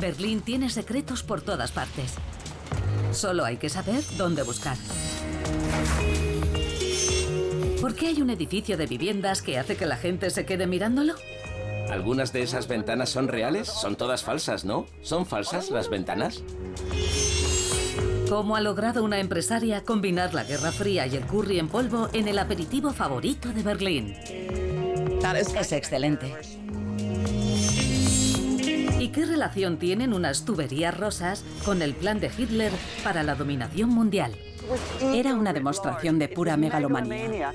Berlín tiene secretos por todas partes. Solo hay que saber dónde buscar. ¿Por qué hay un edificio de viviendas que hace que la gente se quede mirándolo? ¿Algunas de esas ventanas son reales? Son todas falsas, ¿no? ¿Son falsas las ventanas? ¿Cómo ha logrado una empresaria combinar la Guerra Fría y el curry en polvo en el aperitivo favorito de Berlín? Es excelente. ¿Y qué relación tienen unas tuberías rosas con el plan de Hitler para la dominación mundial? Era una demostración de pura megalomanía.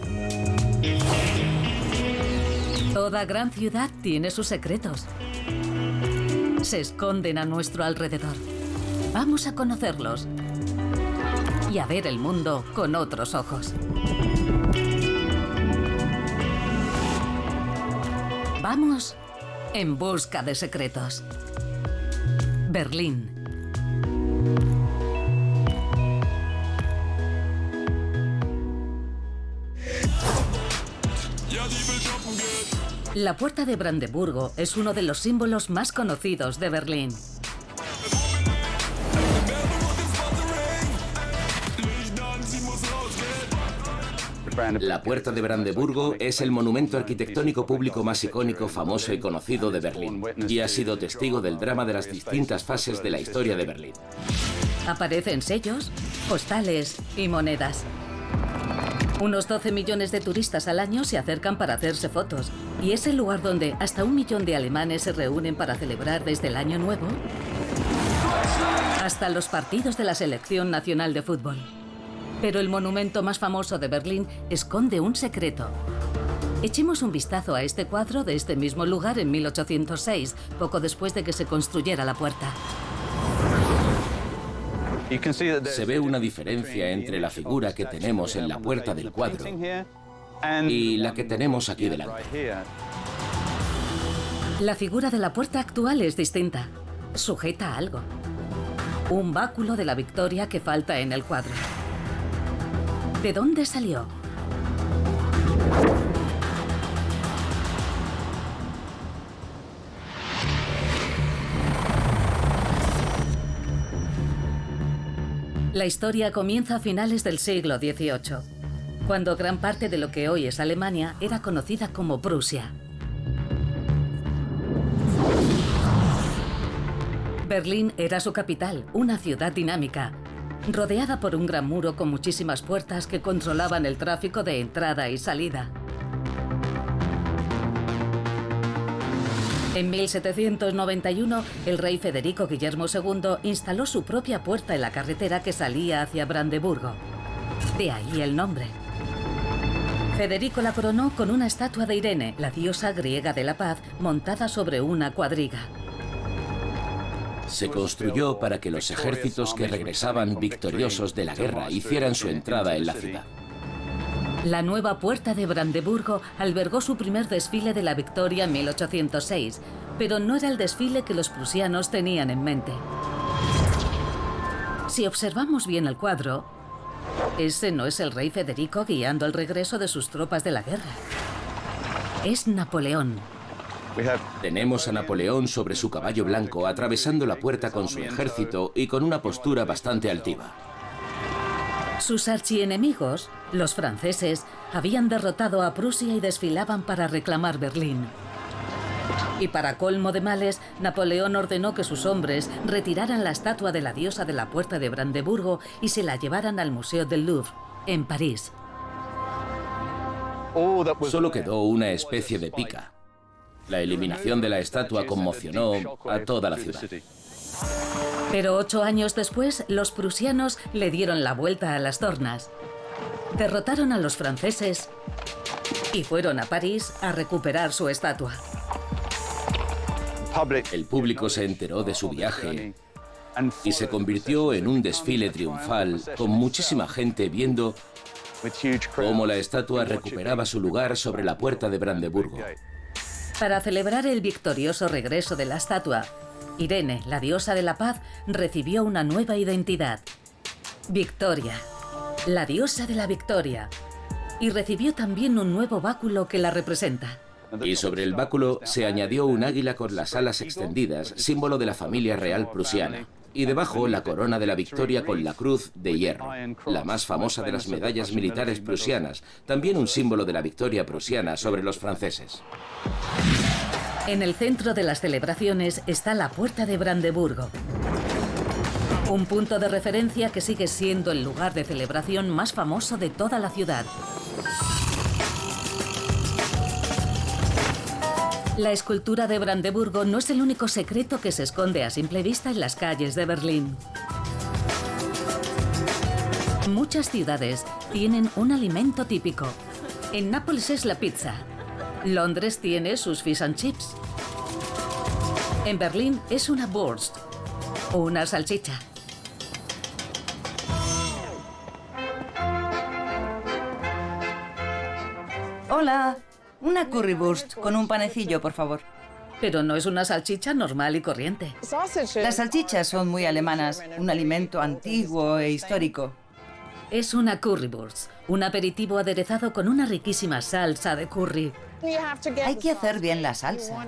Toda gran ciudad tiene sus secretos. Se esconden a nuestro alrededor. Vamos a conocerlos y a ver el mundo con otros ojos. Vamos en busca de secretos. Berlín. La Puerta de Brandeburgo es uno de los símbolos más conocidos de Berlín. La Puerta de Brandeburgo es el monumento arquitectónico público más icónico, famoso y conocido de Berlín, y ha sido testigo del drama de las distintas fases de la historia de Berlín. Aparecen sellos, postales y monedas. Unos 12 millones de turistas al año se acercan para hacerse fotos, y es el lugar donde hasta 1 millón de alemanes se reúnen para celebrar desde el Año Nuevo hasta los partidos de la Selección Nacional de Fútbol. Pero el monumento más famoso de Berlín esconde un secreto. Echemos un vistazo a este cuadro de este mismo lugar en 1806, poco después de que se construyera la puerta. Se ve una diferencia entre la figura que tenemos en la puerta del cuadro y la que tenemos aquí delante. La figura de la puerta actual es distinta. Sujeta a algo. Un báculo de la victoria que falta en el cuadro. ¿De dónde salió? La historia comienza a finales del siglo XVIII, cuando gran parte de lo que hoy es Alemania era conocida como Prusia. Berlín era su capital, una ciudad dinámica, rodeada por un gran muro con muchísimas puertas que controlaban el tráfico de entrada y salida. En 1791, el rey Federico Guillermo II instaló su propia puerta en la carretera que salía hacia Brandeburgo. De ahí el nombre. Federico la coronó con una estatua de Irene, la diosa griega de la paz, montada sobre una cuadriga. Se construyó para que los ejércitos que regresaban victoriosos de la guerra hicieran su entrada en la ciudad. La nueva Puerta de Brandeburgo albergó su primer desfile de la victoria en 1806, pero no era el desfile que los prusianos tenían en mente. Si observamos bien el cuadro, ese no es el rey Federico guiando el regreso de sus tropas de la guerra. Es Napoleón. Tenemos a Napoleón sobre su caballo blanco atravesando la puerta con su ejército y con una postura bastante altiva. Sus archienemigos, los franceses, habían derrotado a Prusia y desfilaban para reclamar Berlín. Y para colmo de males, Napoleón ordenó que sus hombres retiraran la estatua de la diosa de la Puerta de Brandeburgo y se la llevaran al Museo del Louvre, en París. Solo quedó una especie de pica. La eliminación de la estatua conmocionó a toda la ciudad. Pero 8 años después, los prusianos le dieron la vuelta a las tornas. Derrotaron a los franceses y fueron a París a recuperar su estatua. El público se enteró de su viaje y se convirtió en un desfile triunfal con muchísima gente viendo cómo la estatua recuperaba su lugar sobre la Puerta de Brandeburgo. Para celebrar el victorioso regreso de la estatua, Irene, la diosa de la paz, recibió una nueva identidad. Victoria, la diosa de la victoria. Y recibió también un nuevo báculo que la representa. Y sobre el báculo se añadió un águila con las alas extendidas, símbolo de la familia real prusiana. Y debajo la corona de la victoria con la cruz de hierro, la más famosa de las medallas militares prusianas, también un símbolo de la victoria prusiana sobre los franceses. En el centro de las celebraciones está la Puerta de Brandeburgo, un punto de referencia que sigue siendo el lugar de celebración más famoso de toda la ciudad. La escultura de Brandeburgo no es el único secreto que se esconde a simple vista en las calles de Berlín. Muchas ciudades tienen un alimento típico. En Nápoles es la pizza. Londres tiene sus fish and chips. En Berlín es una Wurst, una salchicha. Hola, una currywurst con un panecillo, por favor. Pero no es una salchicha normal y corriente. Las salchichas son muy alemanas, un alimento antiguo e histórico. Es una currywurst, un aperitivo aderezado con una riquísima salsa de curry. Hay que hacer bien la salsa.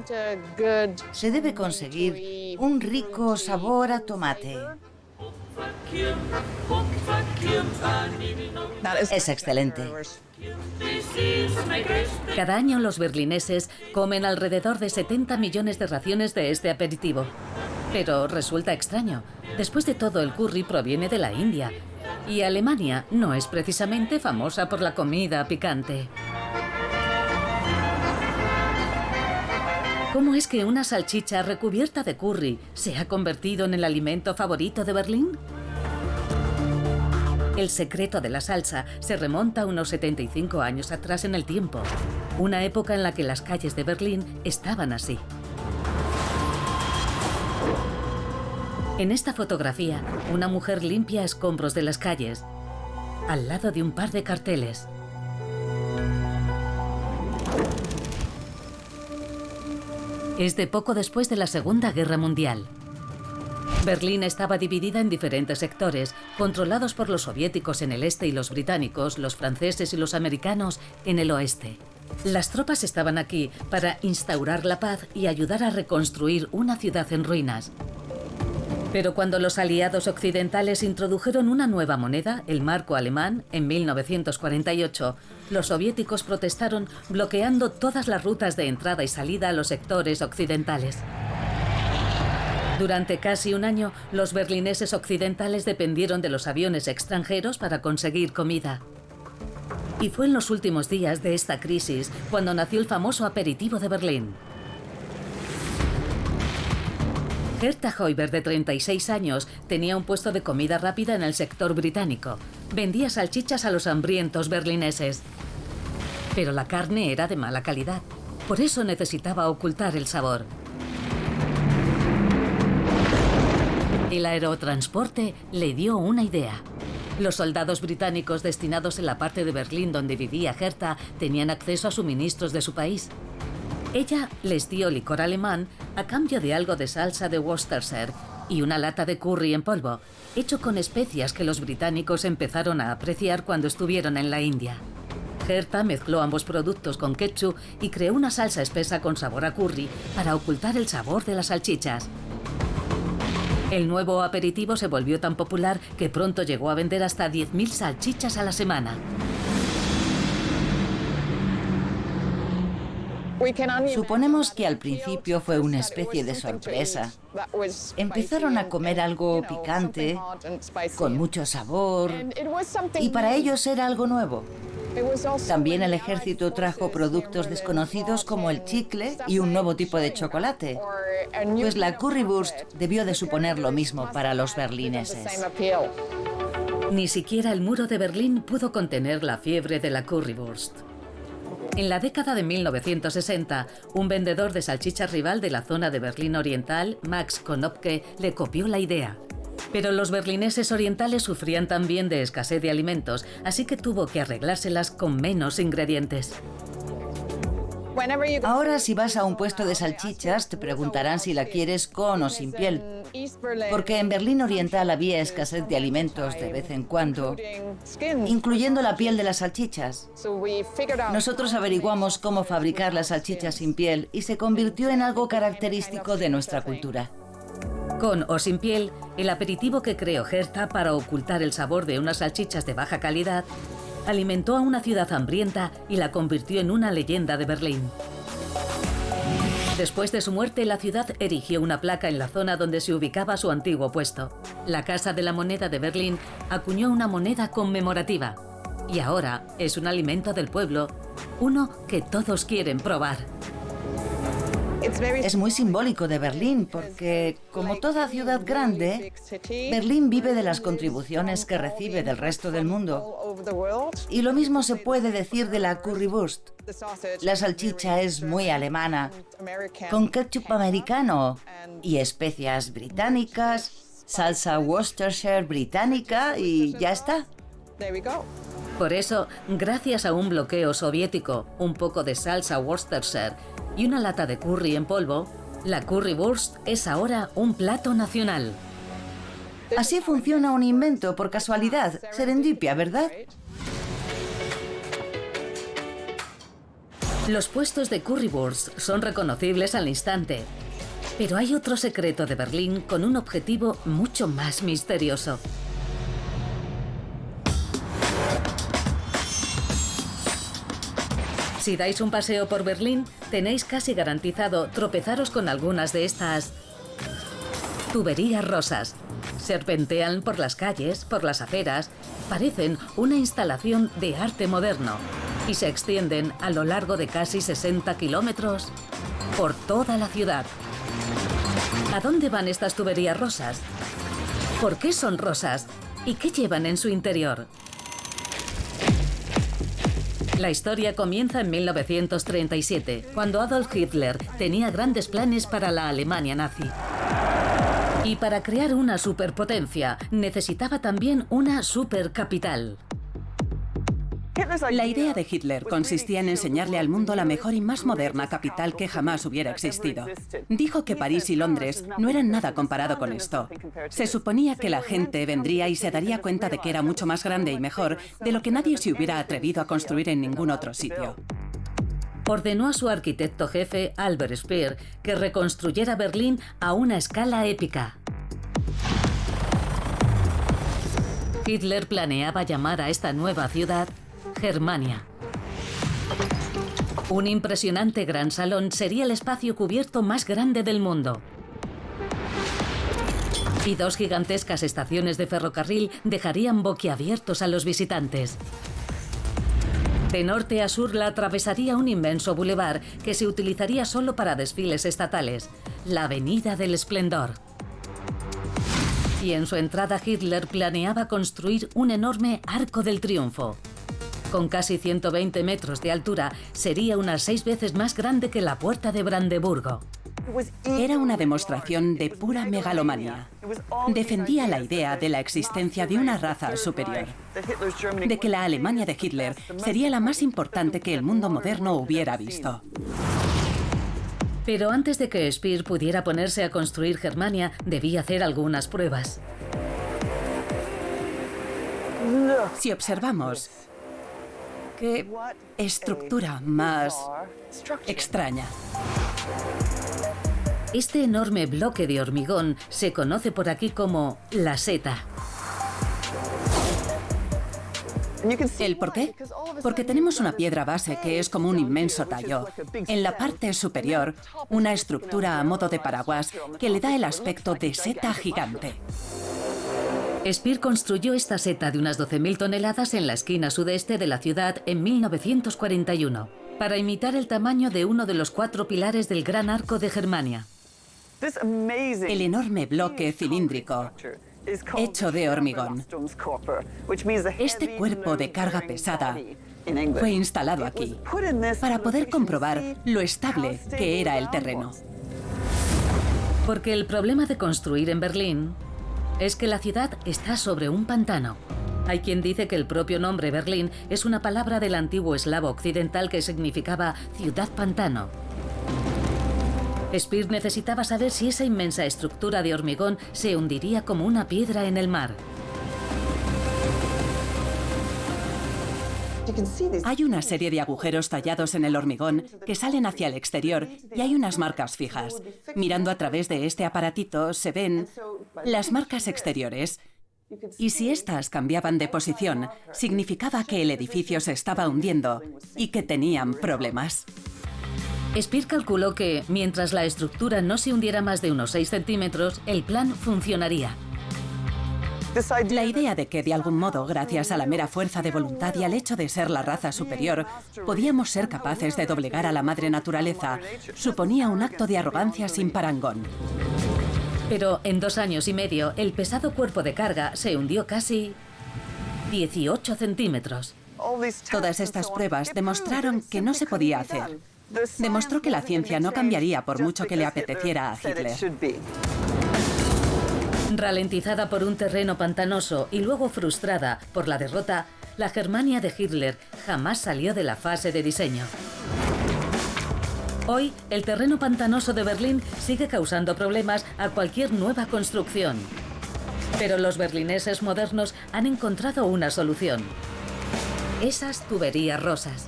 Se debe conseguir un rico sabor a tomate. Es excelente. Cada año los berlineses comen alrededor de 70 millones de raciones de este aperitivo. Pero resulta extraño. Después de todo, el curry proviene de la India. Y Alemania no es precisamente famosa por la comida picante. ¿Cómo es que una salchicha recubierta de curry se ha convertido en el alimento favorito de Berlín? El secreto de la salsa se remonta unos 75 años atrás en el tiempo, una época en la que las calles de Berlín estaban así. En esta fotografía, una mujer limpia escombros de las calles, al lado de un par de carteles. Es de poco después de la Segunda Guerra Mundial. Berlín estaba dividida en diferentes sectores, controlados por los soviéticos en el este y los británicos, los franceses y los americanos en el oeste. Las tropas estaban aquí para instaurar la paz y ayudar a reconstruir una ciudad en ruinas. Pero cuando los aliados occidentales introdujeron una nueva moneda, el marco alemán, en 1948, los soviéticos protestaron bloqueando todas las rutas de entrada y salida a los sectores occidentales. Durante casi un año, los berlineses occidentales dependieron de los aviones extranjeros para conseguir comida. Y fue en los últimos días de esta crisis cuando nació el famoso aperitivo de Berlín. Herta Heuber, de 36 años, tenía un puesto de comida rápida en el sector británico. Vendía salchichas a los hambrientos berlineses. Pero la carne era de mala calidad. Por eso necesitaba ocultar el sabor. El aerotransporte le dio una idea. Los soldados británicos destinados en la parte de Berlín donde vivía Herta tenían acceso a suministros de su país. Ella les dio licor alemán a cambio de algo de salsa de Worcestershire y una lata de curry en polvo, hecho con especias que los británicos empezaron a apreciar cuando estuvieron en la India. Herta mezcló ambos productos con ketchup y creó una salsa espesa con sabor a curry para ocultar el sabor de las salchichas. El nuevo aperitivo se volvió tan popular que pronto llegó a vender hasta 10.000 salchichas a la semana. Suponemos que al principio fue una especie de sorpresa. Empezaron a comer algo picante, con mucho sabor, y para ellos era algo nuevo. También el ejército trajo productos desconocidos como el chicle y un nuevo tipo de chocolate, pues la currywurst debió de suponer lo mismo para los berlineses. Ni siquiera el muro de Berlín pudo contener la fiebre de la currywurst. En la década de 1960, un vendedor de salchichas rival de la zona de Berlín Oriental, Max Konopke, le copió la idea. Pero los berlineses orientales sufrían también de escasez de alimentos, así que tuvo que arreglárselas con menos ingredientes. Ahora, si vas a un puesto de salchichas, te preguntarán si la quieres con o sin piel. Porque en Berlín Oriental había escasez de alimentos de vez en cuando, incluyendo la piel de las salchichas. Nosotros averiguamos cómo fabricar las salchichas sin piel y se convirtió en algo característico de nuestra cultura. Con o sin piel, el aperitivo que creó Herta para ocultar el sabor de unas salchichas de baja calidad alimentó a una ciudad hambrienta y la convirtió en una leyenda de Berlín. Después de su muerte, la ciudad erigió una placa en la zona donde se ubicaba su antiguo puesto. La Casa de la Moneda de Berlín acuñó una moneda conmemorativa y ahora es un alimento del pueblo, uno que todos quieren probar. Es muy simbólico de Berlín porque, como toda ciudad grande, Berlín vive de las contribuciones que recibe del resto del mundo. Y lo mismo se puede decir de la Currywurst. La salchicha es muy alemana, con ketchup americano y especias británicas, salsa Worcestershire británica y ya está. Por eso, gracias a un bloqueo soviético, un poco de salsa Worcestershire y una lata de curry en polvo, la Currywurst es ahora un plato nacional. Así funciona un invento por casualidad, serendipia, ¿verdad? Los puestos de Currywurst son reconocibles al instante. Pero hay otro secreto de Berlín con un objetivo mucho más misterioso. Si dais un paseo por Berlín, tenéis casi garantizado tropezaros con algunas de estas tuberías rosas. Serpentean por las calles, por las aceras, parecen una instalación de arte moderno y se extienden a lo largo de casi 60 kilómetros por toda la ciudad. ¿A dónde van estas tuberías rosas? ¿Por qué son rosas? ¿Y qué llevan en su interior? La historia comienza en 1937, cuando Adolf Hitler tenía grandes planes para la Alemania nazi. Y para crear una superpotencia, necesitaba también una supercapital. La idea de Hitler consistía en enseñarle al mundo la mejor y más moderna capital que jamás hubiera existido. Dijo que París y Londres no eran nada comparado con esto. Se suponía que la gente vendría y se daría cuenta de que era mucho más grande y mejor de lo que nadie se hubiera atrevido a construir en ningún otro sitio. Ordenó a su arquitecto jefe, Albert Speer, que reconstruyera Berlín a una escala épica. Hitler planeaba llamar a esta nueva ciudad Germania. Un impresionante gran salón sería el espacio cubierto más grande del mundo. Y dos gigantescas estaciones de ferrocarril dejarían boquiabiertos a los visitantes. De norte a sur la atravesaría un inmenso bulevar que se utilizaría solo para desfiles estatales, la Avenida del Esplendor. Y en su entrada Hitler planeaba construir un enorme Arco del Triunfo. Con casi 120 metros de altura, sería unas 6 veces más grande que la Puerta de Brandeburgo. Era una demostración de pura megalomanía. Defendía la idea de la existencia de una raza superior, de que la Alemania de Hitler sería la más importante que el mundo moderno hubiera visto. Pero antes de que Speer pudiera ponerse a construir Germania, debía hacer algunas pruebas. Si observamos, ¿qué estructura más extraña? Este enorme bloque de hormigón se conoce por aquí como la seta. ¿El por qué? Porque tenemos una piedra base que es como un inmenso tallo. En la parte superior, una estructura a modo de paraguas que le da el aspecto de seta gigante. Speer construyó esta seta de unas 12.000 toneladas en la esquina sudeste de la ciudad en 1941, para imitar el tamaño de uno de los 4 pilares del Gran Arco de Germania. El enorme bloque cilíndrico, hecho de hormigón. Este cuerpo de carga pesada fue instalado aquí para poder comprobar lo estable que era el terreno. Porque el problema de construir en Berlín es que la ciudad está sobre un pantano. Hay quien dice que el propio nombre Berlín es una palabra del antiguo eslavo occidental que significaba ciudad pantano. Speer necesitaba saber si esa inmensa estructura de hormigón se hundiría como una piedra en el mar. Hay una serie de agujeros tallados en el hormigón que salen hacia el exterior y hay unas marcas fijas. Mirando a través de este aparatito se ven las marcas exteriores. Y si estas cambiaban de posición, significaba que el edificio se estaba hundiendo y que tenían problemas. Speer calculó que, mientras la estructura no se hundiera más de unos 6 centímetros, el plan funcionaría. La idea de que, de algún modo, gracias a la mera fuerza de voluntad y al hecho de ser la raza superior, podíamos ser capaces de doblegar a la madre naturaleza, suponía un acto de arrogancia sin parangón. Pero en 2 años y medio, el pesado cuerpo de carga se hundió casi 18 centímetros. Todas estas pruebas demostraron que no se podía hacer. Demostró que la ciencia no cambiaría por mucho que le apeteciera a Hitler. Ralentizada por un terreno pantanoso y luego frustrada por la derrota, la Germania de Hitler jamás salió de la fase de diseño. Hoy, el terreno pantanoso de Berlín sigue causando problemas a cualquier nueva construcción. Pero los berlineses modernos han encontrado una solución. Esas tuberías rosas.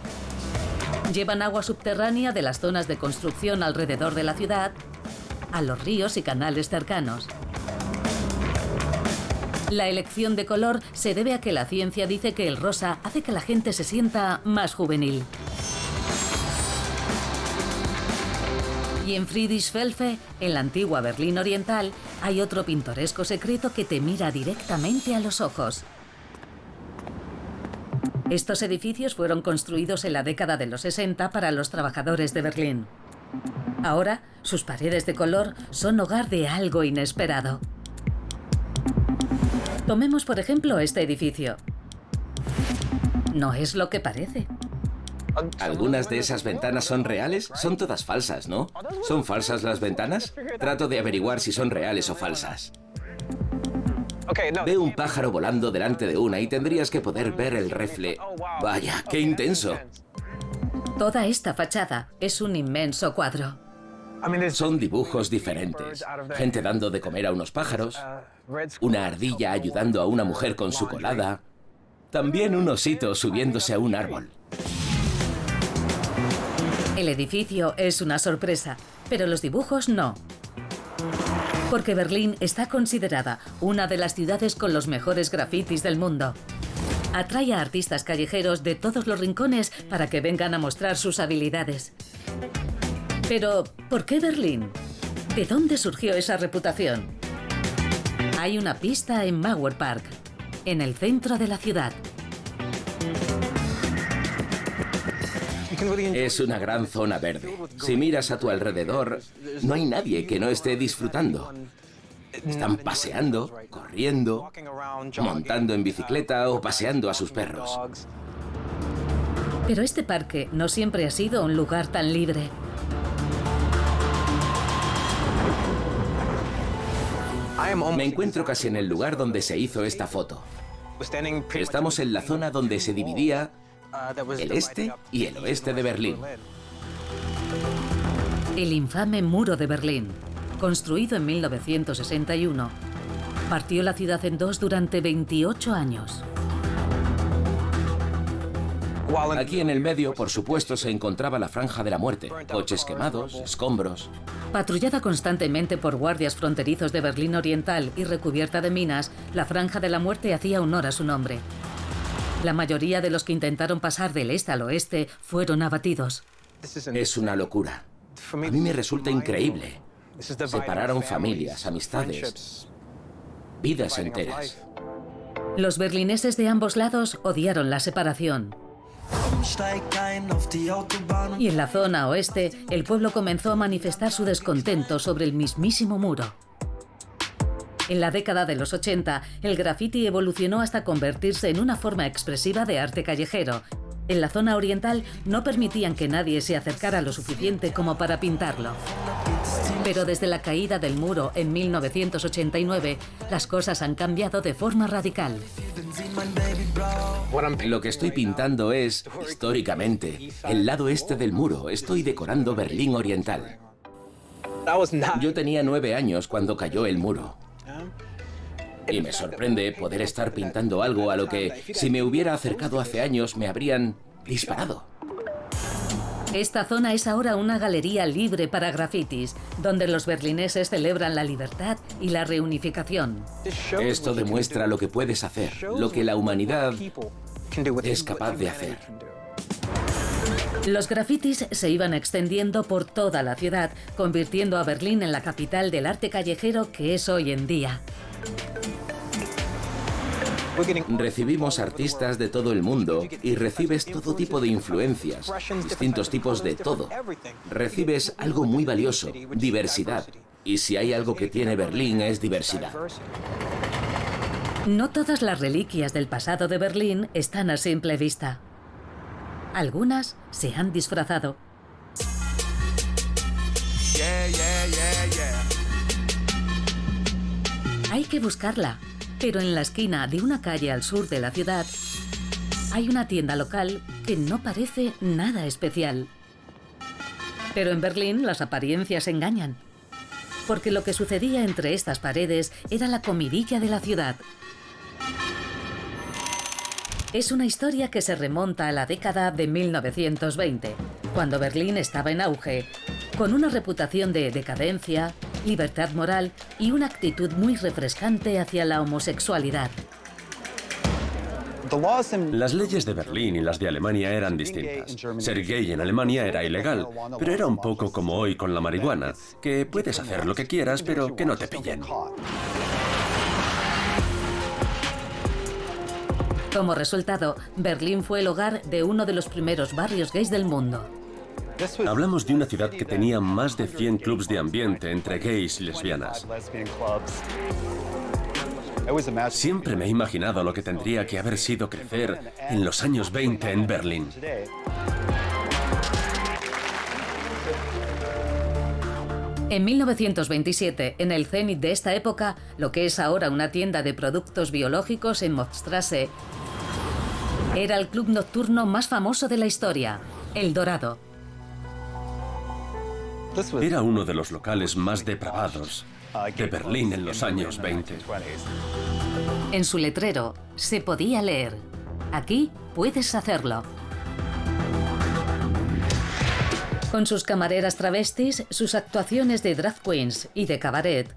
Llevan agua subterránea de las zonas de construcción alrededor de la ciudad a los ríos y canales cercanos. La elección de color se debe a que la ciencia dice que el rosa hace que la gente se sienta más juvenil. Y en Friedrichsfelde, en la antigua Berlín Oriental, hay otro pintoresco secreto que te mira directamente a los ojos. Estos edificios fueron construidos en la década de los 60 para los trabajadores de Berlín. Ahora, sus paredes de color son hogar de algo inesperado. Tomemos, por ejemplo, este edificio. No es lo que parece. Algunas de esas ventanas son reales, son todas falsas, ¿no? ¿Son falsas las ventanas? Trato de averiguar si son reales o falsas. Veo un pájaro volando delante de una y tendrías que poder ver el refle. Vaya, qué intenso. Toda esta fachada es un inmenso cuadro. Son dibujos diferentes. Gente dando de comer a unos pájaros, una ardilla ayudando a una mujer con su colada, también un osito subiéndose a un árbol. El edificio es una sorpresa, pero los dibujos no. Porque Berlín está considerada una de las ciudades con los mejores grafitis del mundo. Atrae a artistas callejeros de todos los rincones para que vengan a mostrar sus habilidades. Pero, ¿por qué Berlín? ¿De dónde surgió esa reputación? Hay una pista en Mauer Park, en el centro de la ciudad. Es una gran zona verde. Si miras a tu alrededor, no hay nadie que no esté disfrutando. Están paseando, corriendo, montando en bicicleta o paseando a sus perros. Pero este parque no siempre ha sido un lugar tan libre. Me encuentro casi en el lugar donde se hizo esta foto. Estamos en la zona donde se dividía el este y el oeste de Berlín. El infame Muro de Berlín, construido en 1961, partió la ciudad en dos durante 28 años. Aquí en el medio, por supuesto, se encontraba la Franja de la Muerte, coches quemados, escombros. Patrullada constantemente por guardias fronterizos de Berlín Oriental y recubierta de minas, la Franja de la Muerte hacía honor a su nombre. La mayoría de los que intentaron pasar del este al oeste fueron abatidos. Es una locura. A mí me resulta increíble. Separaron familias, amistades, vidas enteras. Los berlineses de ambos lados odiaron la separación. Y en la zona oeste, el pueblo comenzó a manifestar su descontento sobre el mismísimo muro. En la década de los 80, el graffiti evolucionó hasta convertirse en una forma expresiva de arte callejero. En la zona oriental no permitían que nadie se acercara lo suficiente como para pintarlo. Pero desde la caída del muro en 1989, las cosas han cambiado de forma radical. Lo que estoy pintando es, históricamente, el lado este del muro. Estoy decorando Berlín Oriental. Yo tenía 9 años cuando cayó el muro. Y me sorprende poder estar pintando algo a lo que, si me hubiera acercado hace años, me habrían disparado. Esta zona es ahora una galería libre para grafitis, donde los berlineses celebran la libertad y la reunificación. Esto demuestra lo que puedes hacer, lo que la humanidad es capaz de hacer. Los grafitis se iban extendiendo por toda la ciudad, convirtiendo a Berlín en la capital del arte callejero que es hoy en día. Recibimos artistas de todo el mundo y recibes todo tipo de influencias, distintos tipos de todo. Recibes algo muy valioso, diversidad. Y si hay algo que tiene Berlín es diversidad. No todas las reliquias del pasado de Berlín están a simple vista. Algunas se han disfrazado. Hay que buscarla. Pero en la esquina de una calle al sur de la ciudad hay una tienda local que no parece nada especial. Pero en Berlín las apariencias engañan, porque lo que sucedía entre estas paredes era la comidilla de la ciudad. Es una historia que se remonta a la década de 1920, cuando Berlín estaba en auge, con una reputación de decadencia, libertad moral y una actitud muy refrescante hacia la homosexualidad. Las leyes de Berlín y las de Alemania eran distintas. Ser gay en Alemania era ilegal, pero era un poco como hoy con la marihuana, que puedes hacer lo que quieras, pero que no te pillen. Como resultado, Berlín fue el hogar de uno de los primeros barrios gays del mundo. Hablamos de una ciudad que tenía más de 100 clubs de ambiente entre gays y lesbianas. Siempre me he imaginado lo que tendría que haber sido crecer en los años 20 en Berlín. En 1927, en el cenit de esta época, lo que es ahora una tienda de productos biológicos en Motzstraße, era el club nocturno más famoso de la historia, El Dorado. Era uno de los locales más depravados de Berlín en los años 20. En su letrero se podía leer: aquí puedes hacerlo. Con sus camareras travestis, sus actuaciones de drag queens y de cabaret,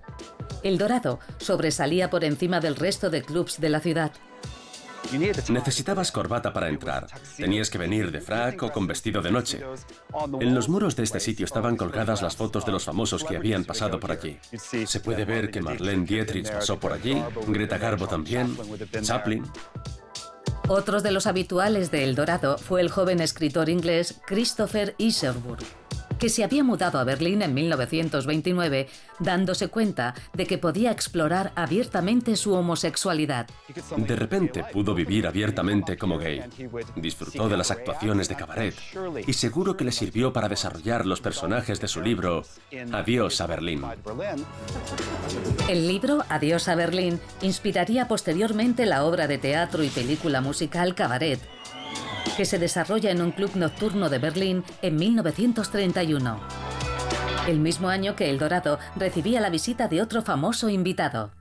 El Dorado sobresalía por encima del resto de clubs de la ciudad. Necesitabas corbata para entrar. Tenías que venir de frac o con vestido de noche. En los muros de este sitio estaban colgadas las fotos de los famosos que habían pasado por allí. Se puede ver que Marlene Dietrich pasó por allí, Greta Garbo también, Chaplin. Otros de los habituales de El Dorado fue el joven escritor inglés Christopher Isherwood, que se había mudado a Berlín en 1929, dándose cuenta de que podía explorar abiertamente su homosexualidad. De repente pudo vivir abiertamente como gay. Disfrutó de las actuaciones de cabaret y seguro que le sirvió para desarrollar los personajes de su libro Adiós a Berlín. El libro Adiós a Berlín inspiraría posteriormente la obra de teatro y película musical Cabaret, que se desarrolla en un club nocturno de Berlín en 1931. El mismo año que El Dorado recibía la visita de otro famoso invitado.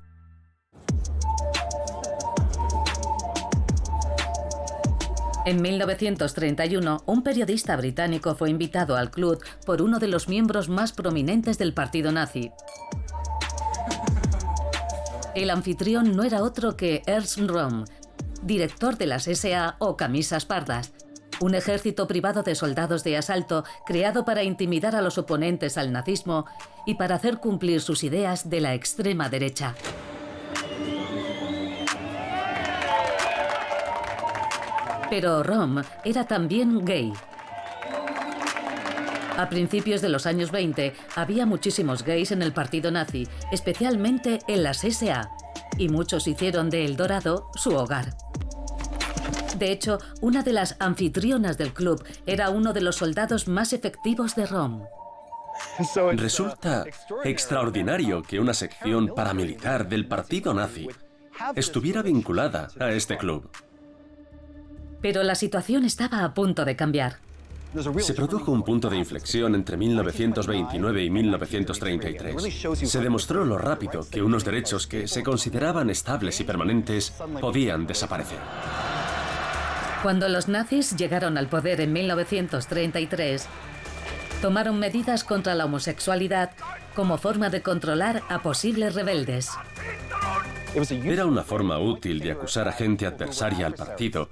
En 1931, un periodista británico fue invitado al club por uno de los miembros más prominentes del partido nazi. El anfitrión no era otro que Ernst Röhm, director de las SA o Camisas Pardas, un ejército privado de soldados de asalto creado para intimidar a los oponentes al nazismo y para hacer cumplir sus ideas de la extrema derecha. Pero Röhm era también gay. A principios de los años 20 había muchísimos gays en el partido nazi, especialmente en las SA, y muchos hicieron de El Dorado su hogar. De hecho, una de las anfitrionas del club era uno de los soldados más efectivos de Röhm. Resulta extraordinario que una sección paramilitar del partido nazi estuviera vinculada a este club. Pero la situación estaba a punto de cambiar. Se produjo un punto de inflexión entre 1929 y 1933. Se demostró lo rápido que unos derechos que se consideraban estables y permanentes podían desaparecer. Cuando los nazis llegaron al poder en 1933, tomaron medidas contra la homosexualidad como forma de controlar a posibles rebeldes. Era una forma útil de acusar a gente adversaria al partido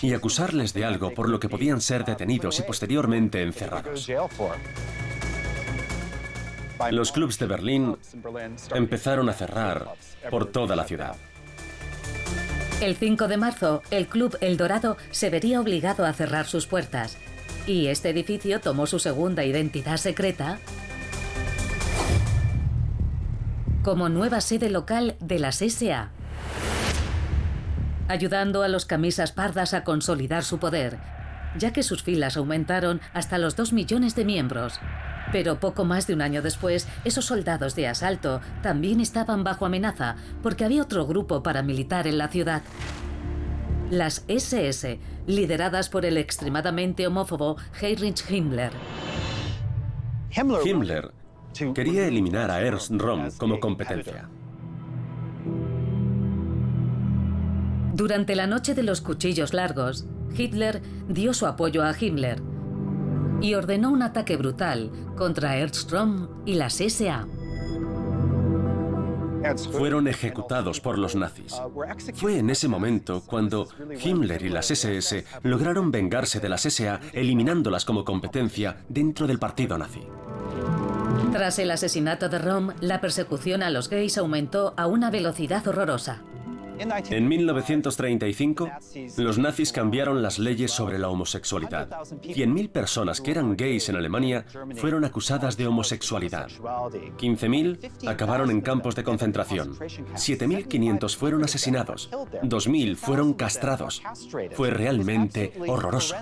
y acusarles de algo por lo que podían ser detenidos y posteriormente encerrados. Los clubs de Berlín empezaron a cerrar por toda la ciudad. El 5 de marzo, el Club El Dorado se vería obligado a cerrar sus puertas, y este edificio tomó su segunda identidad secreta como nueva sede local de las SA, ayudando a los camisas pardas a consolidar su poder, ya que sus filas aumentaron hasta los 2 millones de miembros. Pero poco más de un año después, esos soldados de asalto también estaban bajo amenaza porque había otro grupo paramilitar en la ciudad. Las SS, lideradas por el extremadamente homófobo Heinrich Himmler. Himmler quería eliminar a Ernst Röhm como competencia. Durante la noche de los cuchillos largos, Hitler dio su apoyo a Himmler y ordenó un ataque brutal contra Ernst Röhm y las SA. Fueron ejecutados por los nazis. Fue en ese momento cuando Himmler y las SS lograron vengarse de las SA eliminándolas como competencia dentro del partido nazi. Tras el asesinato de Röhm, la persecución a los gays aumentó a una velocidad horrorosa. En 1935, los nazis cambiaron las leyes sobre la homosexualidad. 100.000 personas que eran gays en Alemania fueron acusadas de homosexualidad. 15.000 acabaron en campos de concentración. 7.500 fueron asesinados. 2.000 fueron castrados. Fue realmente horroroso.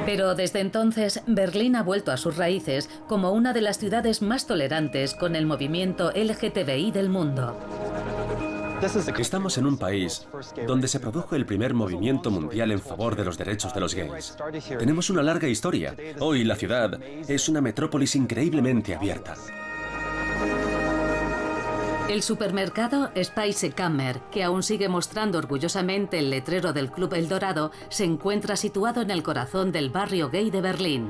Pero desde entonces, Berlín ha vuelto a sus raíces como una de las ciudades más tolerantes con el movimiento LGTBI del mundo. Estamos en un país donde se produjo el primer movimiento mundial en favor de los derechos de los gays. Tenemos una larga historia. Hoy la ciudad es una metrópolis increíblemente abierta. El supermercado Speisekammer, que aún sigue mostrando orgullosamente el letrero del Club El Dorado, se encuentra situado en el corazón del barrio gay de Berlín.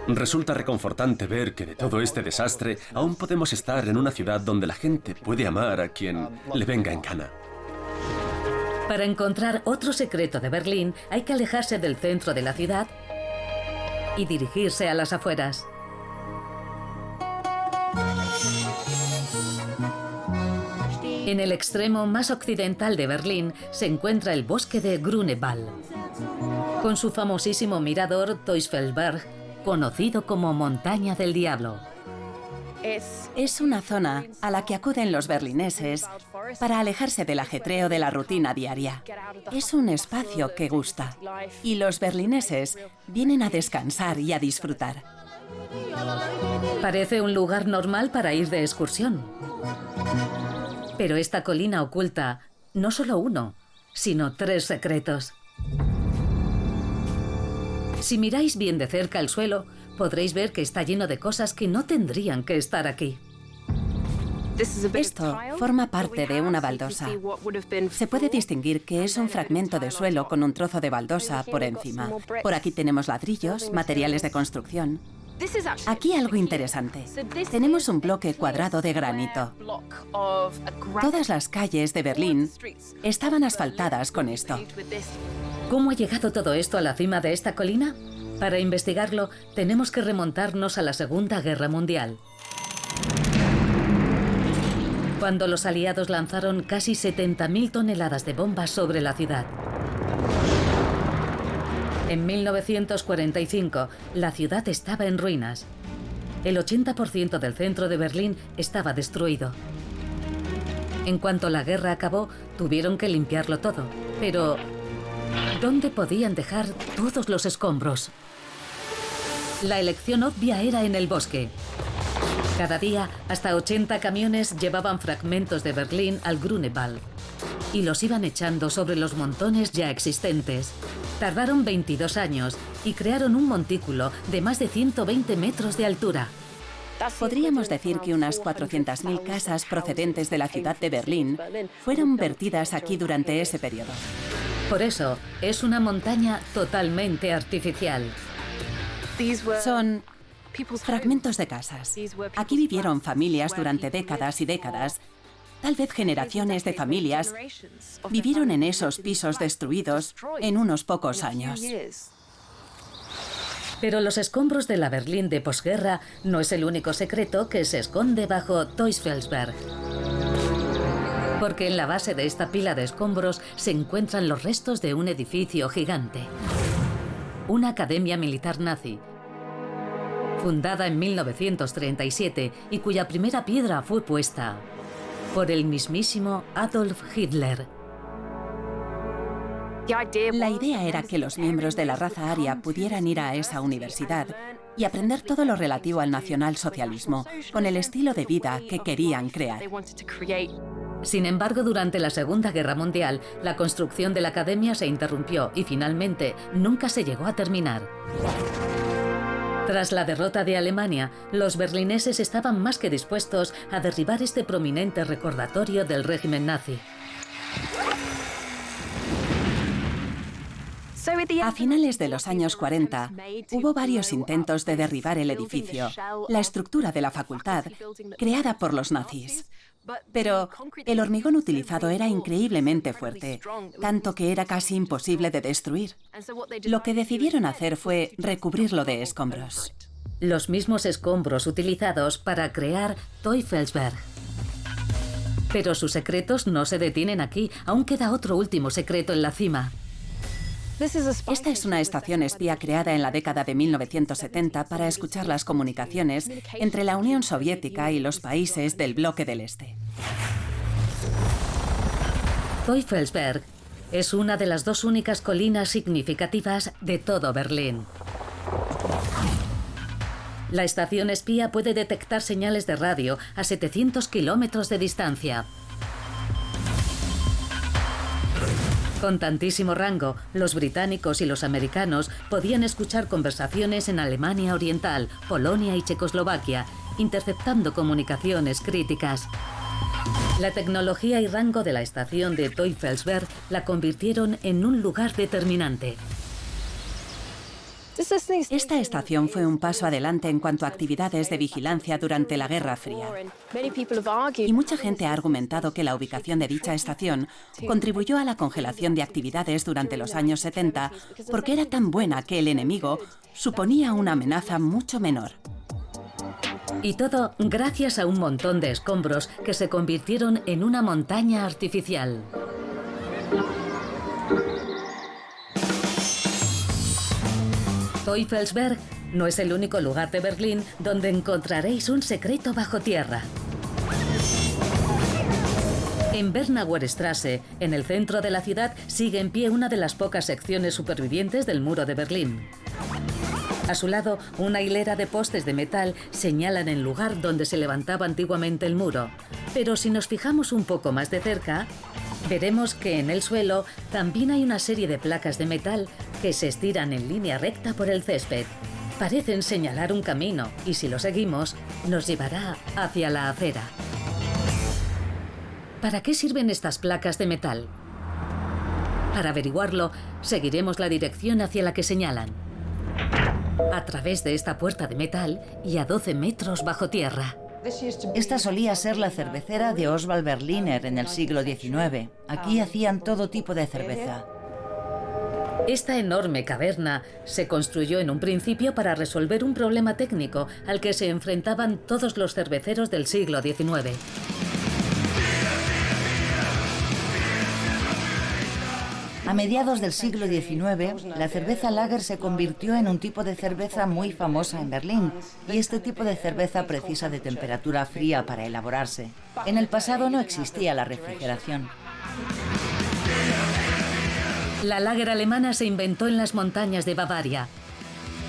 Resulta reconfortante ver que de todo este desastre aún podemos estar en una ciudad donde la gente puede amar a quien le venga en gana. Para encontrar otro secreto de Berlín, hay que alejarse del centro de la ciudad y dirigirse a las afueras. En el extremo más occidental de Berlín se encuentra el bosque de Grunewald, con su famosísimo mirador Teufelsberg, conocido como Montaña del Diablo. Es una zona a la que acuden los berlineses para alejarse del ajetreo de la rutina diaria. Es un espacio que gusta y los berlineses vienen a descansar y a disfrutar. Parece un lugar normal para ir de excursión. Pero esta colina oculta no solo uno, sino 3 secretos. Si miráis bien de cerca el suelo, podréis ver que está lleno de cosas que no tendrían que estar aquí. Esto forma parte de una baldosa. Se puede distinguir que es un fragmento de suelo con un trozo de baldosa por encima. Por aquí tenemos ladrillos, materiales de construcción. Aquí algo interesante. Tenemos un bloque cuadrado de granito. Todas las calles de Berlín estaban asfaltadas con esto. ¿Cómo ha llegado todo esto a la cima de esta colina? Para investigarlo, tenemos que remontarnos a la Segunda Guerra Mundial, cuando los aliados lanzaron casi 70.000 toneladas de bombas sobre la ciudad. En 1945, la ciudad estaba en ruinas. El 80% del centro de Berlín estaba destruido. En cuanto la guerra acabó, tuvieron que limpiarlo todo. Pero, ¿dónde podían dejar todos los escombros? La elección obvia era en el bosque. Cada día, hasta 80 camiones llevaban fragmentos de Berlín al Grunewald y los iban echando sobre los montones ya existentes. Tardaron 22 años y crearon un montículo de más de 120 metros de altura. Podríamos decir que unas 400.000 casas procedentes de la ciudad de Berlín fueron vertidas aquí durante ese periodo. Por eso, es una montaña totalmente artificial. Son fragmentos de casas. Aquí vivieron familias durante décadas y décadas. Tal vez generaciones de familias vivieron en esos pisos destruidos en unos pocos años. Pero los escombros de la Berlín de posguerra no es el único secreto que se esconde bajo Teufelsberg. Porque en la base de esta pila de escombros se encuentran los restos de un edificio gigante. Una academia militar nazi, fundada en 1937 y cuya primera piedra fue puesta por el mismísimo Adolf Hitler. La idea era que los miembros de la raza aria pudieran ir a esa universidad y aprender todo lo relativo al nacionalsocialismo, con el estilo de vida que querían crear. Sin embargo, durante la Segunda Guerra Mundial, la construcción de la academia se interrumpió y finalmente nunca se llegó a terminar. Tras la derrota de Alemania, los berlineses estaban más que dispuestos a derribar este prominente recordatorio del régimen nazi. A finales de los años 40, hubo varios intentos de derribar el edificio, la estructura de la facultad, creada por los nazis. Pero el hormigón utilizado era increíblemente fuerte, tanto que era casi imposible de destruir. Lo que decidieron hacer fue recubrirlo de escombros. Los mismos escombros utilizados para crear Teufelsberg. Pero sus secretos no se detienen aquí, aún queda otro último secreto en la cima. Esta es una estación espía creada en la década de 1970 para escuchar las comunicaciones entre la Unión Soviética y los países del bloque del Este. Teufelsberg es una de las dos únicas colinas significativas de todo Berlín. La estación espía puede detectar señales de radio a 700 kilómetros de distancia. Con tantísimo rango, los británicos y los americanos podían escuchar conversaciones en Alemania Oriental, Polonia y Checoslovaquia, interceptando comunicaciones críticas. La tecnología y rango de la estación de Teufelsberg la convirtieron en un lugar determinante. Esta estación fue un paso adelante en cuanto a actividades de vigilancia durante la Guerra Fría. Y mucha gente ha argumentado que la ubicación de dicha estación contribuyó a la congelación de actividades durante los años 70 porque era tan buena que el enemigo suponía una amenaza mucho menor. Y todo gracias a un montón de escombros que se convirtieron en una montaña artificial. Teufelsberg no es el único lugar de Berlín donde encontraréis un secreto bajo tierra. En Bernauer Straße, en el centro de la ciudad, sigue en pie una de las pocas secciones supervivientes del muro de Berlín. A su lado, una hilera de postes de metal señalan el lugar donde se levantaba antiguamente el muro. Pero si nos fijamos un poco más de cerca, veremos que en el suelo también hay una serie de placas de metal que se estiran en línea recta por el césped. Parecen señalar un camino y si lo seguimos, nos llevará hacia la acera. ¿Para qué sirven estas placas de metal? Para averiguarlo, seguiremos la dirección hacia la que señalan. A través de esta puerta de metal y a 12 metros bajo tierra. Esta solía ser la cervecera de Oswald Berliner en el siglo XIX. Aquí hacían todo tipo de cerveza. Esta enorme caverna se construyó en un principio para resolver un problema técnico al que se enfrentaban todos los cerveceros del siglo XIX. A mediados del siglo XIX, la cerveza lager se convirtió en un tipo de cerveza muy famosa en Berlín, y este tipo de cerveza precisa de temperatura fría para elaborarse. En el pasado no existía la refrigeración. La lager alemana se inventó en las montañas de Bavaria.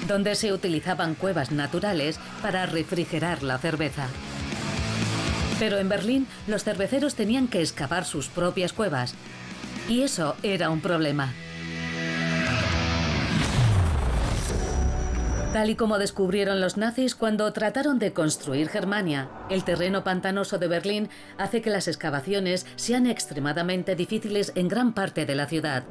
donde se utilizaban cuevas naturales para refrigerar la cerveza. Pero en Berlín, los cerveceros tenían que excavar sus propias cuevas, y eso era un problema. Tal y como descubrieron los nazis cuando trataron de construir Germania, el terreno pantanoso de Berlín hace que las excavaciones sean extremadamente difíciles en gran parte de la ciudad.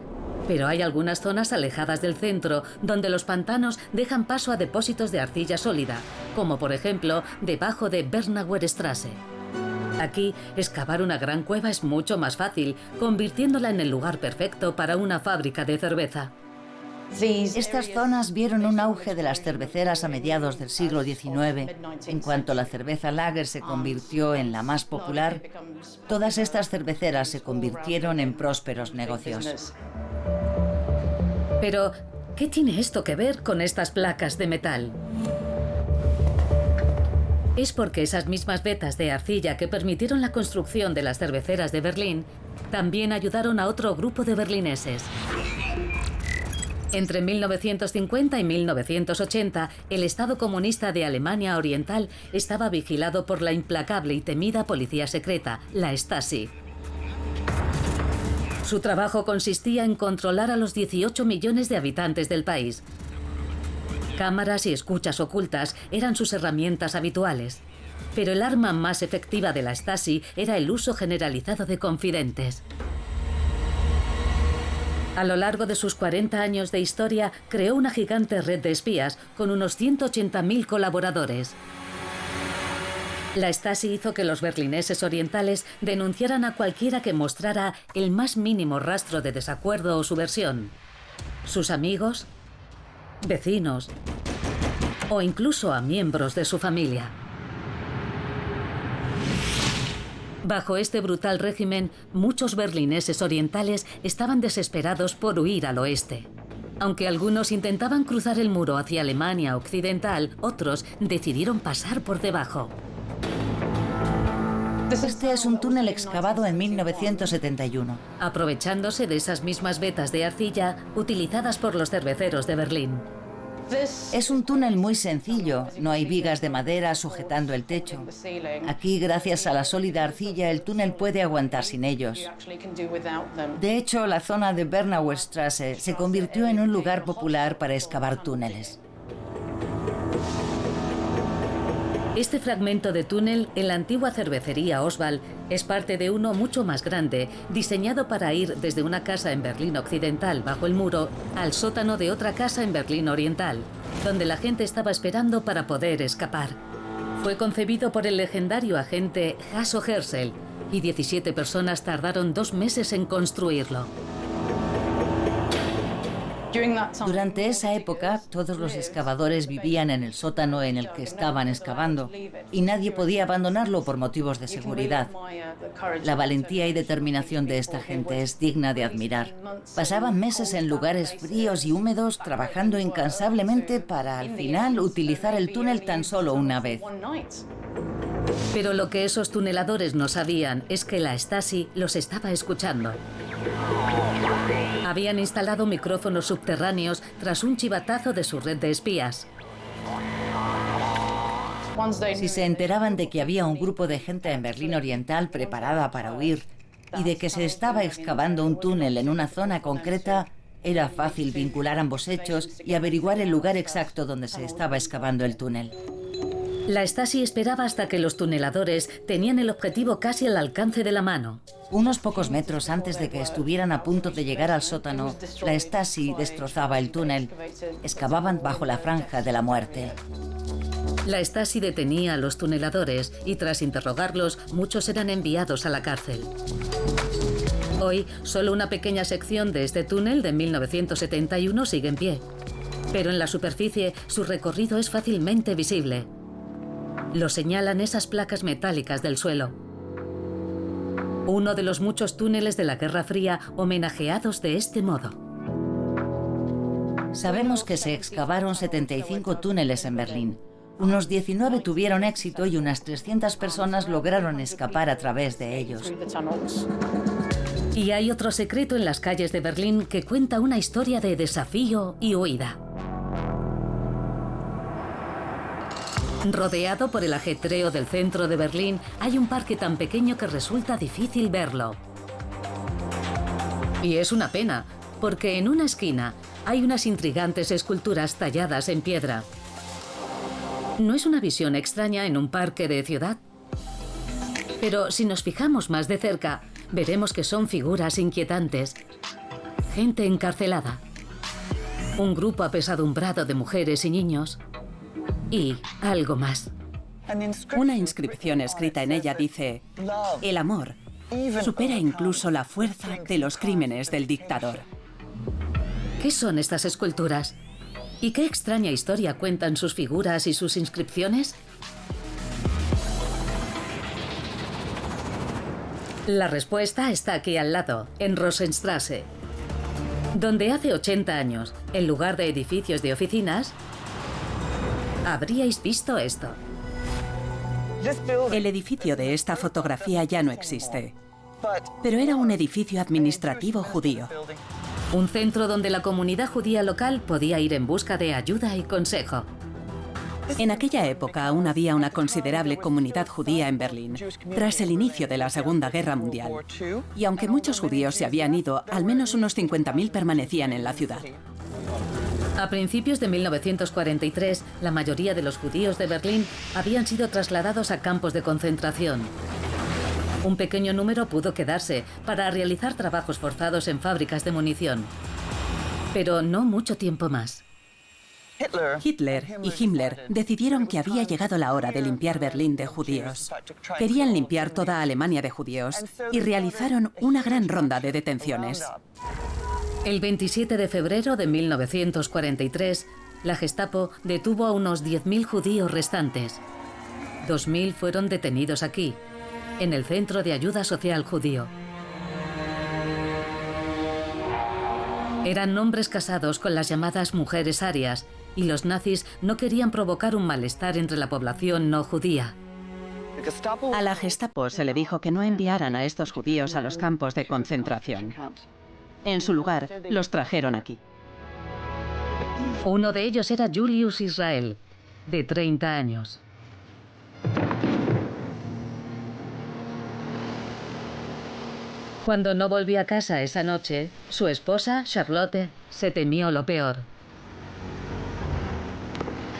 Pero hay algunas zonas alejadas del centro donde los pantanos dejan paso a depósitos de arcilla sólida, como por ejemplo debajo de Bernauer Straße. Aquí, excavar una gran cueva es mucho más fácil, convirtiéndola en el lugar perfecto para una fábrica de cerveza. Estas zonas vieron un auge de las cerveceras a mediados del siglo XIX. En cuanto la cerveza lager se convirtió en la más popular, todas estas cerveceras se convirtieron en prósperos negocios. Pero, ¿qué tiene esto que ver con estas placas de metal? Es porque esas mismas vetas de arcilla que permitieron la construcción de las cerveceras de Berlín también ayudaron a otro grupo de berlineses. Entre 1950 y 1980, el Estado comunista de Alemania Oriental estaba vigilado por la implacable y temida policía secreta, la Stasi. Su trabajo consistía en controlar a los 18 millones de habitantes del país. Cámaras y escuchas ocultas eran sus herramientas habituales. Pero el arma más efectiva de la Stasi era el uso generalizado de confidentes. A lo largo de sus 40 años de historia, creó una gigante red de espías con unos 180.000 colaboradores. La Stasi hizo que los berlineses orientales denunciaran a cualquiera que mostrara el más mínimo rastro de desacuerdo o subversión. Sus amigos, vecinos o incluso a miembros de su familia. Bajo este brutal régimen, muchos berlineses orientales estaban desesperados por huir al oeste. Aunque algunos intentaban cruzar el muro hacia Alemania Occidental, otros decidieron pasar por debajo. Este es un túnel excavado en 1971. Aprovechándose de esas mismas vetas de arcilla utilizadas por los cerveceros de Berlín. Es un túnel muy sencillo, no hay vigas de madera sujetando el techo. Aquí, gracias a la sólida arcilla, el túnel puede aguantar sin ellos. De hecho, la zona de Bernauer Straße se convirtió en un lugar popular para excavar túneles. Este fragmento de túnel en la antigua cervecería Oswald es parte de uno mucho más grande, diseñado para ir desde una casa en Berlín Occidental bajo el muro al sótano de otra casa en Berlín Oriental, donde la gente estaba esperando para poder escapar. Fue concebido por el legendario agente Hasso Herzl y 17 personas tardaron 2 meses en construirlo. Durante esa época, todos los excavadores vivían en el sótano en el que estaban excavando y nadie podía abandonarlo por motivos de seguridad. La valentía y determinación de esta gente es digna de admirar. Pasaban meses en lugares fríos y húmedos trabajando incansablemente para, al final, utilizar el túnel tan solo una vez. Pero lo que esos tuneladores no sabían es que la Stasi los estaba escuchando. Habían instalado micrófonos subterráneos tras un chivatazo de su red de espías. Si se enteraban de que había un grupo de gente en Berlín Oriental preparada para huir y de que se estaba excavando un túnel en una zona concreta, era fácil vincular ambos hechos y averiguar el lugar exacto donde se estaba excavando el túnel. La Stasi esperaba hasta que los tuneladores tenían el objetivo casi al alcance de la mano. Unos pocos metros antes de que estuvieran a punto de llegar al sótano, la Stasi destrozaba el túnel. Excavaban bajo la franja de la muerte. La Stasi detenía a los tuneladores y tras interrogarlos, muchos eran enviados a la cárcel. Hoy, solo una pequeña sección de este túnel de 1971 sigue en pie. Pero en la superficie, su recorrido es fácilmente visible. Lo señalan esas placas metálicas del suelo. Uno de los muchos túneles de la Guerra Fría homenajeados de este modo. Sabemos que se excavaron 75 túneles en Berlín. Unos 19 tuvieron éxito y unas 300 personas lograron escapar a través de ellos. Y hay otro secreto en las calles de Berlín que cuenta una historia de desafío y huida. Rodeado por el ajetreo del centro de Berlín, hay un parque tan pequeño que resulta difícil verlo. Y es una pena, porque en una esquina hay unas intrigantes esculturas talladas en piedra. ¿No es una visión extraña en un parque de ciudad? Pero si nos fijamos más de cerca, veremos que son figuras inquietantes. Gente encarcelada. Un grupo apesadumbrado de mujeres y niños. Y algo más. Una inscripción escrita en ella dice: el amor supera incluso la fuerza de los crímenes del dictador. ¿Qué son estas esculturas? ¿Y qué extraña historia cuentan sus figuras y sus inscripciones? La respuesta está aquí al lado, en Rosenstrasse, donde hace 80 años, en lugar de edificios de oficinas, habríais visto esto. El edificio de esta fotografía ya no existe, pero era un edificio administrativo judío. Un centro donde la comunidad judía local podía ir en busca de ayuda y consejo. En aquella época aún había una considerable comunidad judía en Berlín, tras el inicio de la Segunda Guerra Mundial. Y aunque muchos judíos se habían ido, al menos unos 50.000 permanecían en la ciudad. A principios de 1943, la mayoría de los judíos de Berlín habían sido trasladados a campos de concentración. Un pequeño número pudo quedarse para realizar trabajos forzados en fábricas de munición. Pero no mucho tiempo más. Hitler y Himmler decidieron que había llegado la hora de limpiar Berlín de judíos. Querían limpiar toda Alemania de judíos y realizaron una gran ronda de detenciones. El 27 de febrero de 1943, la Gestapo detuvo a unos 10.000 judíos restantes. 2.000 fueron detenidos aquí, en el Centro de Ayuda Social Judío. Eran hombres casados con las llamadas mujeres arias, y los nazis no querían provocar un malestar entre la población no judía. A la Gestapo se le dijo que no enviaran a estos judíos a los campos de concentración. En su lugar, los trajeron aquí. Uno de ellos era Julius Israel, de 30 años. Cuando no volvió a casa esa noche, su esposa, Charlotte, se temió lo peor.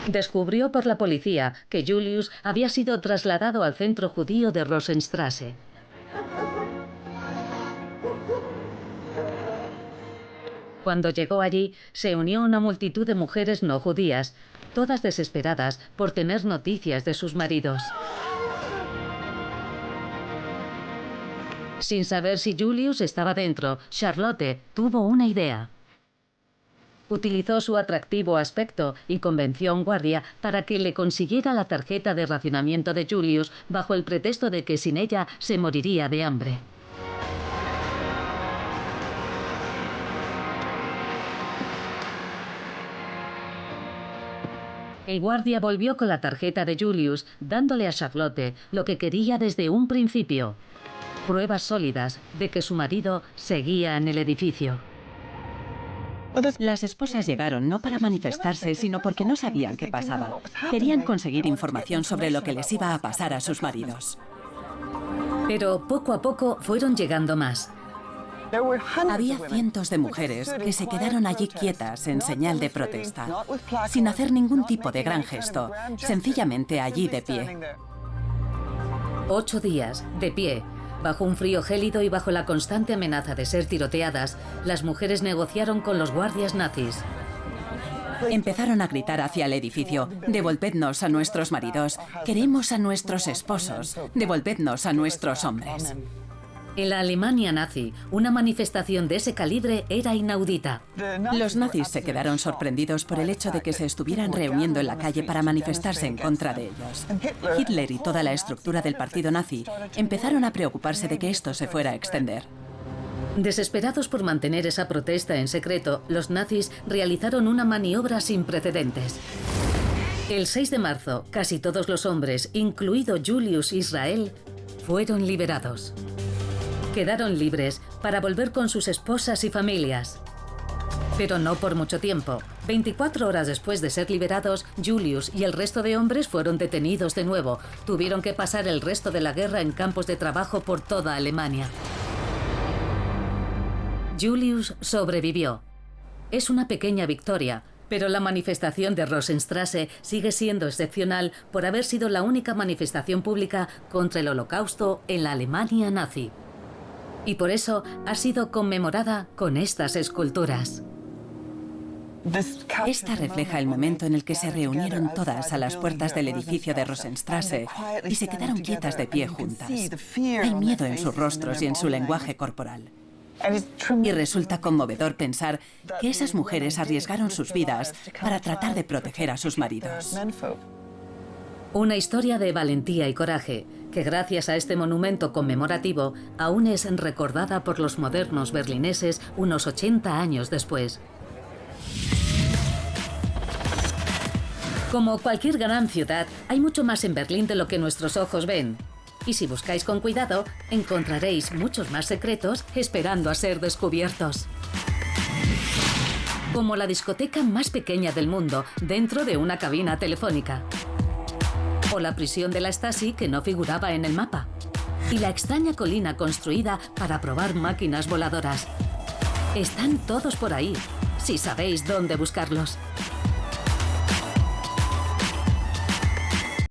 Descubrió por la policía que Julius había sido trasladado al centro judío de Rosenstrasse. Cuando llegó allí, se unió a una multitud de mujeres no judías, todas desesperadas por tener noticias de sus maridos. Sin saber si Julius estaba dentro, Charlotte tuvo una idea. Utilizó su atractivo aspecto y convenció a un guardia para que le consiguiera la tarjeta de racionamiento de Julius bajo el pretexto de que sin ella se moriría de hambre. El guardia volvió con la tarjeta de Julius, dándole a Charlotte lo que quería desde un principio: pruebas sólidas de que su marido seguía en el edificio. Las esposas llegaron no para manifestarse, sino porque no sabían qué pasaba. Querían conseguir información sobre lo que les iba a pasar a sus maridos. Pero poco a poco fueron llegando más. Había cientos de mujeres que se quedaron allí quietas en señal de protesta, sin hacer ningún tipo de gran gesto, sencillamente allí de pie. 8 días, de pie. Bajo un frío gélido y bajo la constante amenaza de ser tiroteadas, las mujeres negociaron con los guardias nazis. Empezaron a gritar hacia el edificio: devolvednos a nuestros maridos, queremos a nuestros esposos, devolvednos a nuestros hombres. En la Alemania nazi, una manifestación de ese calibre era inaudita. Los nazis se quedaron sorprendidos por el hecho de que se estuvieran reuniendo en la calle para manifestarse en contra de ellos. Hitler y toda la estructura del partido nazi empezaron a preocuparse de que esto se fuera a extender. Desesperados por mantener esa protesta en secreto, los nazis realizaron una maniobra sin precedentes. El 6 de marzo, casi todos los hombres, incluido Julius Israel, fueron liberados. Quedaron libres para volver con sus esposas y familias. Pero no por mucho tiempo. 24 horas después de ser liberados, Julius y el resto de hombres fueron detenidos de nuevo. Tuvieron que pasar el resto de la guerra en campos de trabajo por toda Alemania. Julius sobrevivió. Es una pequeña victoria, pero la manifestación de Rosenstrasse sigue siendo excepcional por haber sido la única manifestación pública contra el Holocausto en la Alemania nazi. Y por eso ha sido conmemorada con estas esculturas. Esta refleja el momento en el que se reunieron todas a las puertas del edificio de Rosenstrasse y se quedaron quietas de pie juntas. Hay miedo en sus rostros y en su lenguaje corporal. Y resulta conmovedor pensar que esas mujeres arriesgaron sus vidas para tratar de proteger a sus maridos. Una historia de valentía y coraje, que gracias a este monumento conmemorativo aún es recordada por los modernos berlineses unos 80 años después. Como cualquier gran ciudad, hay mucho más en Berlín de lo que nuestros ojos ven. Y si buscáis con cuidado, encontraréis muchos más secretos esperando a ser descubiertos. Como la discoteca más pequeña del mundo, dentro de una cabina telefónica. O la prisión de la Stasi que no figuraba en el mapa. Y la extraña colina construida para probar máquinas voladoras. Están todos por ahí, si sabéis dónde buscarlos.